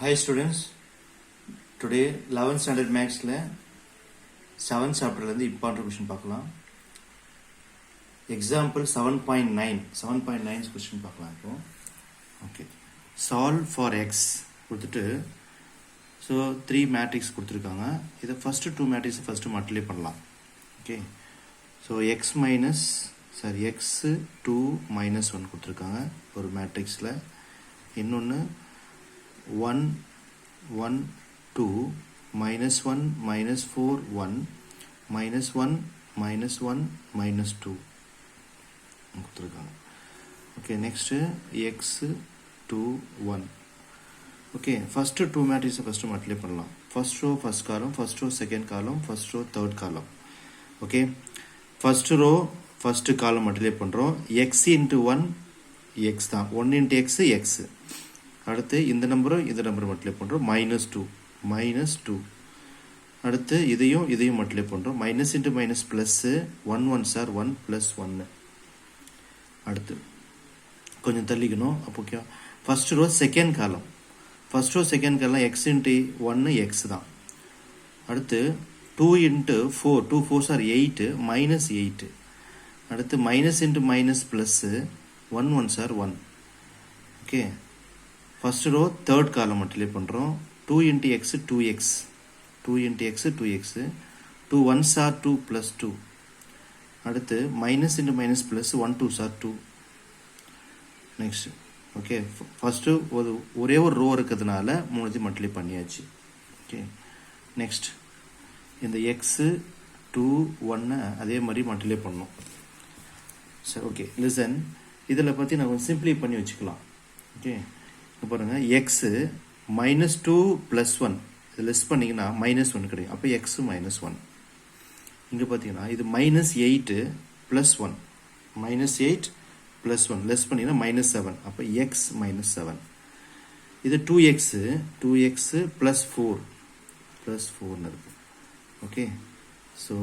Hi students, today 11th standard maths la 7th chapter la important question பார்க்கலாம். Example 7.9 question பார்க்கலாம் இப்போ. Okay. Solve for x கொடுத்துட்டு so 3 matrix கொடுத்திருக்காங்க. இத first 2 matrix first multiply பண்ணலாம். Okay. So x 2 minus 1 கொடுத்திருக்காங்க ஒரு matrixல. இன்னொன்னு 1 1 2 minus 1 minus 4 1 minus 1 minus 1 minus 2 கொடுத்திருக்காங்க. Okay, next x 2 1. Okay, first two matrices first multiply பண்ணலாம். First row first column, first row second column, first row third column. Okay, first row first column multiply பண்றோம். x into 1 x தான். 1 into x x. அடுத்து இந்த நம்பரும் இந்த நம்பரை multiply பண்றோம் -2 அடுத்து இதையும் மல்டிப்ளை பண்றோம் minus into minus plus 1 1s are 1 plus 1. அடுத்து கொஞ்சம் தள்ளிக்கணும். அப்போ first row second column x into 1 x தான். அடுத்து 2 into 4 2 4s are 8 minus 8. அடுத்து minus into minus plus 1 1s are 1. Okay, first row third column multiply பண்றோம் 2 into x 2x 2 1s are 2 plus 2. அடுத்து minus into minus plus 1 2s are 2. next okay, first ஒரே ஒரு row இருக்கிறதுனால மூணுத்தையும் multiply பண்ணியாச்சு. okay, next இந்த x 2 1 அதே மாதிரி multiply பண்ணனும். சரி, okay, listen, இதல பத்தி நான் சிம்பிளை பண்ணி வச்சுக்கலாம். okay, பாருங்க x -2 plus 1 இது லெஸ் பண்ணீங்கன்னா -1 கிடைக்கும். அப்ப x -1. இங்க பாத்தீங்கன்னா இது -8 plus 1 -8 plus 1 லெஸ் பண்ணீங்கன்னா -7. அப்ப x -7. இது 2x plus 4 ன்னு இருக்கு. Okay, so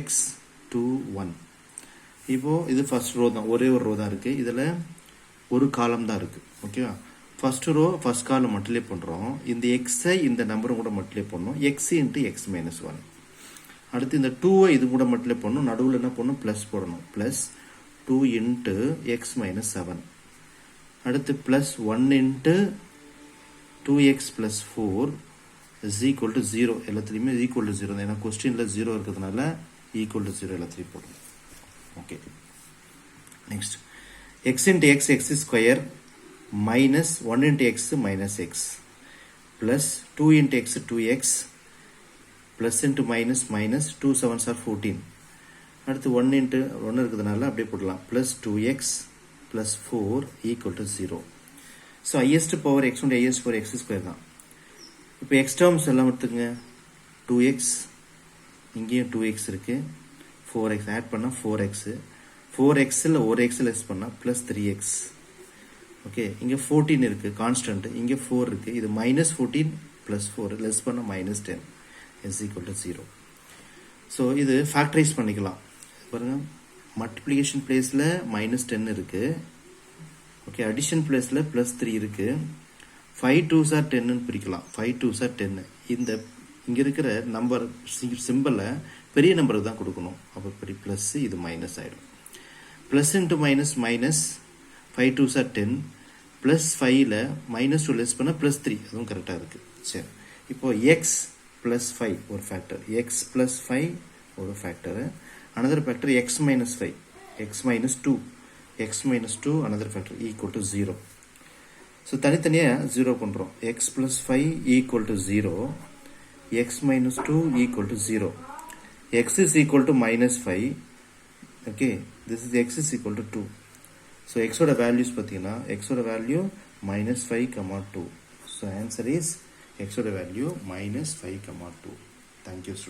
x 2 1. இப்போ இது ஃபர்ஸ்ட் ரோ தான், ஒரே ஒரு ரோ தான் இருக்கு. இதுல ஒரு காலம் தான் இருக்கு. ஓகேவா? First row first column multiply பண்றோம். இந்த x ஐ இந்த நம்பரும் கூட மல்டிப்ளை பண்ணனும். x into x minus 1. அடுத்து இந்த 2 ஐ இது கூட மல்டிப்ளை பண்ணனும். நடுவுல என்ன பண்ணனும்? பிளஸ் போடணும். Plus 2 into x minus 7. அடுத்து plus 1 into 2x plus 4 is equal to 0. எல்லாத்துலயுமே equal to 0. ஏன்னா क्वेश्चनல 0 இருக்கிறதுனால equal to 0 எல்லாத்துலயும் போடணும். Okay, next x into x square minus 1 into x minus x plus 2 into x 2x plus into minus 2 7s are 14. அடுத்து 1 into 1 இருக்குதுனால அப்படியே போடலாம். plus 2x plus 4 equal to 0. so highest power x and highest power x square தான். இப்போ x terms எல்லாம் எடுத்துங்க. 2x இங்கேயும் 2x இருக்கு. 4x add பண்ணா 4x. 4x ல ஒரு x லெஸ் பண்ணா plus 3x. ஓகே, இங்க 14 இருக்கு கான்ஸ்டன்ட், இங்க 4 இருக்கு. இது -14 plus 4 லெஸ் பண்ண -10 is equal to 0. சோ இது ஃபேக்டரைஸ் பண்ணிக்கலாம். பாருங்க, மல்டிப்ளிகேஷன் பிளேஸ்ல -10 இருக்கு. ஓகே, அடிஷன் பிளேஸ்ல +3 இருக்கு. 5 2s are 10 ன்னு பிரிக்கலாம். 5 2s are 10. இந்த இங்க இருக்கிற நம்பர் சிம்பலை பெரிய நம்பருக்கு தான் கொடுக்கணும். அப்ப பெரிய பிளஸ், இது மைனஸ் ஆயிடும். Plus into minus minus 5 2s are 10 plus 5 ல -2 லெஸ் பண்ணா +3, அதுவும் கரெக்டா இருக்கு. சரி, இப்போ x plus 5 ஒரு ஃபேக்டர், x plus 5 ஒரு factor, another factor x minus 5, x minus 2 another factor equal to 0. so தனித்தனியா 0 பண்றோம். x plus 5 equal to 0, x minus 2 equal to 0. x is equal to -5. okay, this is x is equal to 2. so x oda values pathina, x oda value -5, 2. so answer is x oda value -5, 2. thank you students.